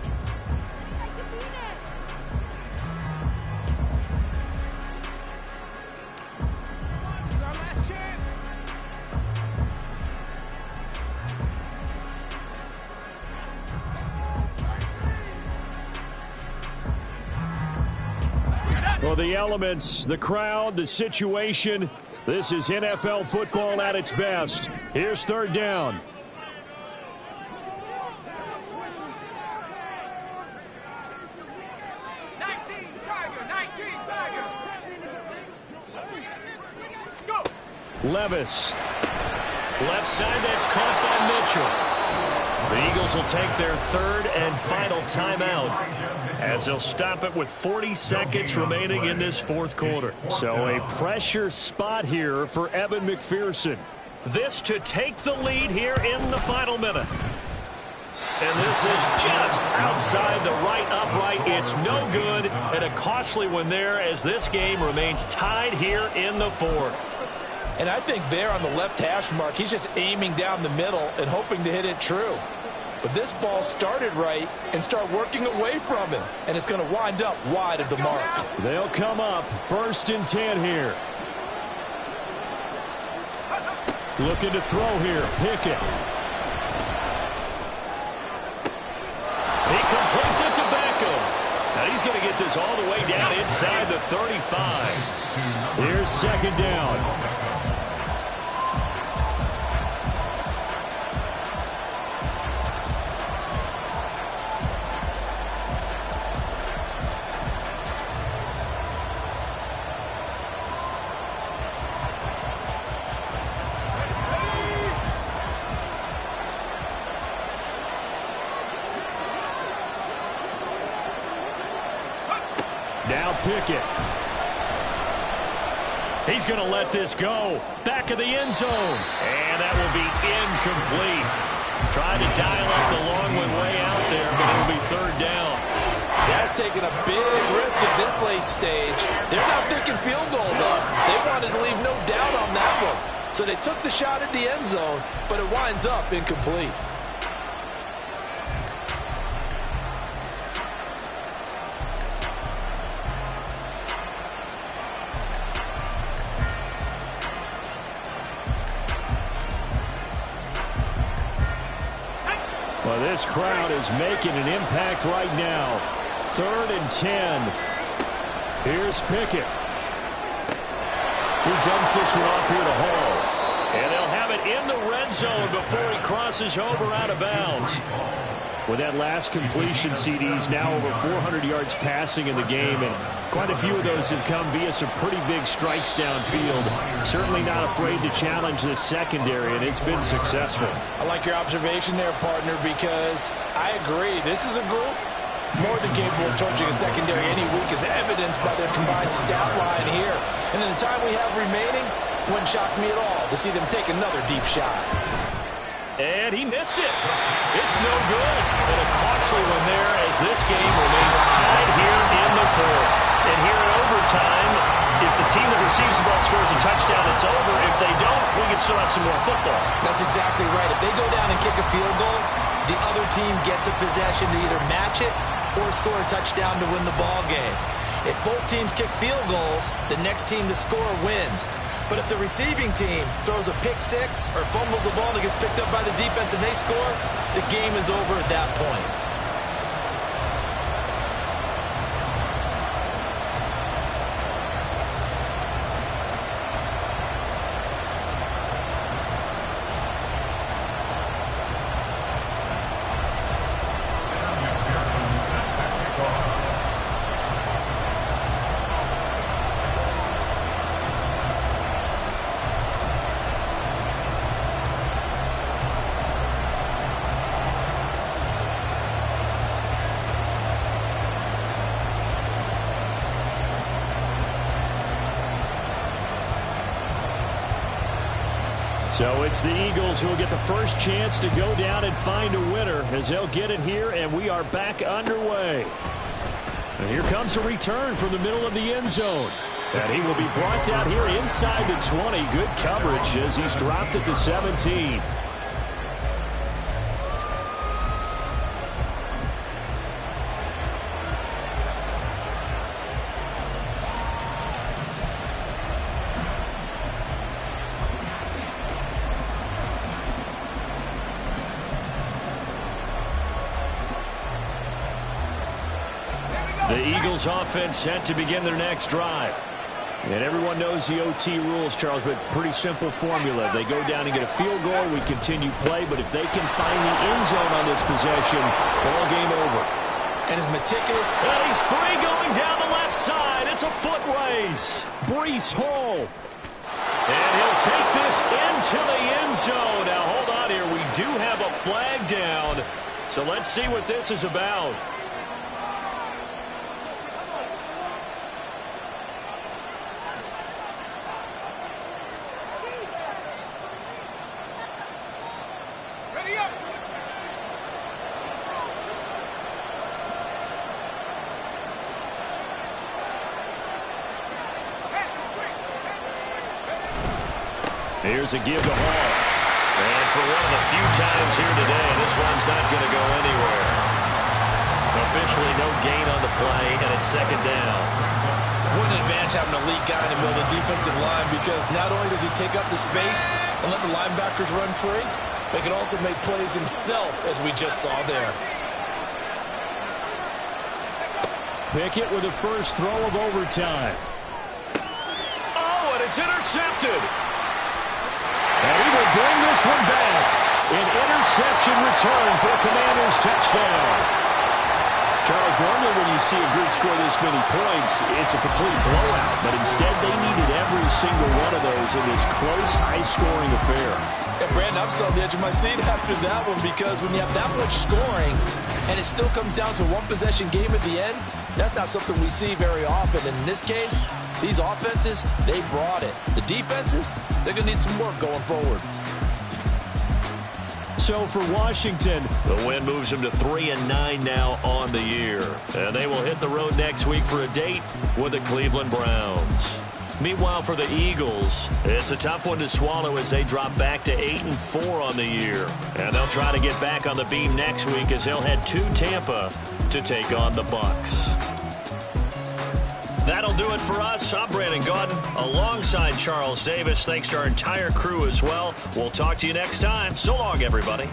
Well, the elements, the crowd, the situation, this is NFL football at its best. Here's 3rd down. Levis. Left side, that's caught by Mitchell. The Eagles will take their 3rd and final timeout as they'll stop it with 40 seconds remaining in this fourth quarter. So a pressure spot here for Evan McPherson. This to take the lead here in the final minute. And this is just outside the right upright. It's no good, and a costly one there as this game remains tied here in the fourth. And I think there on the left hash mark, he's just aiming down the middle and hoping to hit it true. But this ball started right and start working away from him, and it's going to wind up wide of the mark. They'll come up 1st and 10 here. Looking to throw here. Pickett. He completes it to Beckham. Now he's going to get this all the way down inside the 35. Here's 2nd down. Now Pickett. He's going to let this go. Back of the end zone. And that will be incomplete. Tried to dial up the long one way out there, but it'll be 3rd down. That's taking a big risk at this late stage. They're not thinking field goal, though. They wanted to leave no doubt on that one. So they took the shot at the end zone, but it winds up incomplete. Well, this crowd is making an impact right now. 3rd and 10. Here's Pickett. He dumps this one off here to Hall. And they'll have it in the red zone before he crosses over out of bounds. With that last completion, CD's now over 400 yards passing in the game, and quite a few of those have come via some pretty big strikes downfield. Certainly not afraid to challenge this secondary, and it's been successful. I like your observation there, partner, because I agree. This is a group more than capable of torching a secondary any week, as evidenced by their combined stat line here. And in the time we have remaining, wouldn't shock me at all to see them take another deep shot. And he missed it. It's no good. And a costly one there as this game remains tied here in the fourth. And here in overtime, if the team that receives the ball scores a touchdown, it's over. If they don't, we can still have some more football. That's exactly right. If they go down and kick a field goal, the other team gets a possession to either match it or score a touchdown to win the ball game. If both teams kick field goals, the next team to score wins. But if the receiving team throws a pick six or fumbles the ball and it gets picked up by the defense and they score, the game is over at that point. So it's the Eagles who will get the first chance to go down and find a winner as they'll get it here, and we are back underway. And here comes a return from the middle of the end zone. And he will be brought down here inside the 20. Good coverage as he's dropped at the 17. The Eagles offense set to begin their next drive. And everyone knows the OT rules, Charles, but pretty simple formula. They go down and get a field goal, we continue play, but if they can find the end zone on this possession, ball game over. And it's meticulous. And he's free going down the left side. It's a foot race. Breece Hall. And he'll take this into the end zone. Now, hold on here. We do have a flag down. So let's see what this is about. Here's a give to Hall. And for one of the few times here today, this one's not going to go anywhere. Officially no gain on the play, and it's second down. What an advantage having a elite guy in the middle of the defensive line, because not only does he take up the space and let the linebackers run free, but he can also make plays himself, as we just saw there. Pickett with the first throw of overtime. Oh, and it's intercepted. And he will bring this one back. An interception return for a Commanders touchdown. Charles, normally when you see a group score this many points, it's a complete blowout. But instead, they needed every single one of those in this close, high-scoring affair. And Brandon, I'm still on the edge of my seat after that one, because when you have that much scoring and it still comes down to a one-possession game at the end, that's not something we see very often. And in this case, these offenses, they brought it. The defenses, they're going to need some work going forward. So for Washington, the win moves them to 3-9 now on the year. And they will hit the road next week for a date with the Cleveland Browns. Meanwhile, for the Eagles, it's a tough one to swallow as they drop back to 8-4 on the year. And they'll try to get back on the beam next week as they'll head to Tampa to take on the Bucs. That'll do it for us. I'm Brandon Gaudin alongside Charles Davis. Thanks to our entire crew as well. We'll talk to you next time. So long, everybody.